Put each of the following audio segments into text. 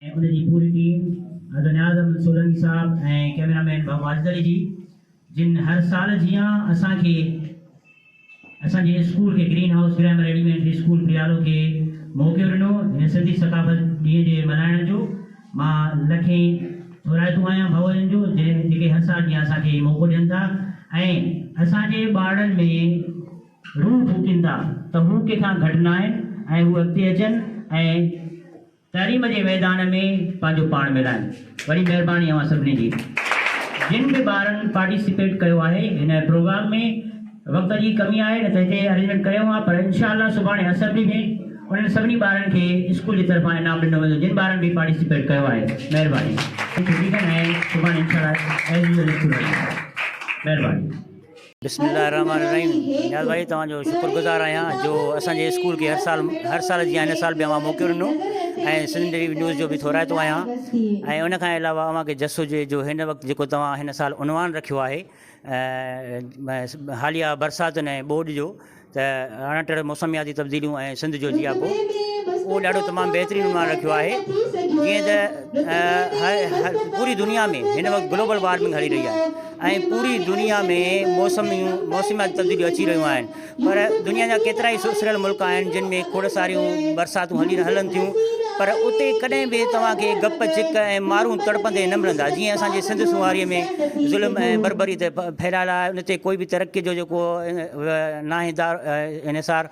उनकी पूरी टीम अदन आज़म सोलंकी साहब ऐं कैमरामैन बाबू वाजिद अली जी जिन हर साल जियां असांखे असांजे स्कूल के green house grammar elementary school प्रियालो के मौक़ो ॾिनो हिन सिंधी सकाफ़त ॾींहं जे मल्हाइण जो। मां लखे थोराइतूं आहियां भाउरनि जो जेके हर साल जीअं असांखे मौक़ो ॾियनि था ऐं असांजे ॿारनि में रूह फूकीनि था त हू कंहिंखां घटि न आहिनि ऐं हू अॻिते अचनि ऐं तालीम के मैदान में पांजो पाण मिलाइनि। वरी महिरबानी अवां सभिनी जी। जिन भी ॿारनि पार्टिसिपेट कयो आहे इन प्रोग्राम में वक्त की कमी आहे न त हिते अरेंजमेंट कयो आहे पर इंशाअल्लाह सुभाणे असेंबली में उन्हनि सभिनी ॿारनि खे स्कूल की तरफ़ां इनाम ॾिनो वेंदो जिन ॿारनि भी पार्टिसिपेट कयो आहे। महिरबानी ऐं सुभाणे इंशाअल्लाह एज़ यूजुअल स्कूल महिरबानी। बिस्मिल्लाहिर्रहमानिर्रहीम। नियाज़ भाई तव्हांजो शुक्रगुज़ार आहियां जो असांजे स्कूल के हर साल जीअं हिन साल बि अवां मौक़ो ॾिनो ऐं सिंधी न्यूज़ जो भी थोराइतो आहियां ऐं उन खां अलावा अव्हांखे जसो हुजे जो हिन वक़्तु जेको तव्हां हिन साल उनवान रखियो आहे हालिया बरसातुनि ऐं ॿोॾि जो त अणटड़ मौसमियाती तब्दीलियूं ऐं सिंध जो जियापो उहो ॾाढो तमामु बहितरीनु उनवान रखियो आहे। जीअं त पूरी दुनिया में हिन वक़्तु ग्लोबल वार्मिंग हली रही आहे ऐं पूरी दुनिया में मौसमियाती तब्दीलियूं अची रहियूं आहिनि पर दुनिया जा केतिरा ई सुसरियल मुल्क आहिनि जिन में खोड़ सारियूं बरसातूं हलनि थियूं पर उते कॾहिं बि तव्हांखे गप चिक ऐं माण्हू तड़पंदे न मिलंदा। जीअं असांजे सिंध सुवारीअ में ज़ुल्म ऐं बरबरी ते फैलियल आहे उन ते कोई बि तरक़ीअ जो जेको नाहिदार इनसार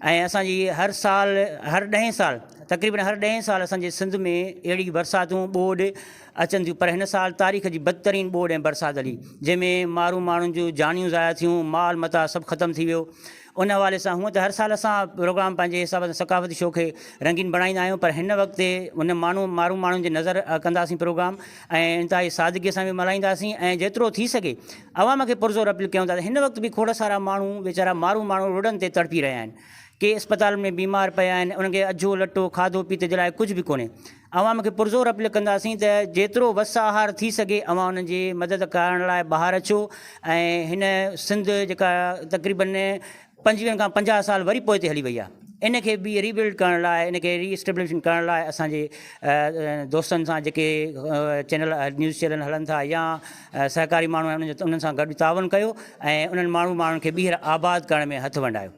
ऐं असांजी हर साल हर 10 साल तक़रीबन हर 10 साल असांजे सिंध में अहिड़ी बरसातूं ॿोॾि अचनि थियूं पर हिन साल तारीख़ जी बदतरीन ॿोॾि ऐं बरसाति हली जंहिंमें माण्हुनि जूं जानियूं ज़ाया थियूं माल मता सभु ख़तमु थी वियो। उन हवाले सां हूअं त हर साल असां प्रोग्राम पंहिंजे हिसाब सां सकाफ़ती शो खे रंगीन बणाईंदा आहियूं पर हिन वक़्तु उन माण्हुनि जे नज़र कंदासीं प्रोग्राम ऐं इंतिहाई सादगीअ सां बि मल्हाईंदासीं ऐं जेतिरो थी सघे अवाम खे पुरज़ोर अपील कयूं था। हिन वक़्तु बि खोड़ सारा माण्हू वीचारा माण्हू रोडनि ते तड़पी रहिया आहिनि के अस्पताल में बीमार पिया आहिनि उनखे अझो लटो खाधो पीते जे लाइ कुझु बि कोन्हे। अवाम खे पुरज़ोर अपील कंदासीं त जेतिरो वस आहार थी सघे अवां उन्हनि जी मदद करण लाइ ॿाहिरि अचो ऐं हिन सिंध जेका तक़रीबन 25 खां 50 साल वरी पोइ ते हली वई आहे इन खे बि रीबिल्ड करण लाइ इन खे रीएस्टेब्लिशमेंट करण लाइ असांजे दोस्तनि सां जेके चैनल न्यूज़ चैनल हलनि था या सहकारी माण्हू आहिनि उन्हनि सां गॾु तावन कयो ऐं उन्हनि माण्हुनि खे ॿीहर आबाद करण में हथु वंडायो।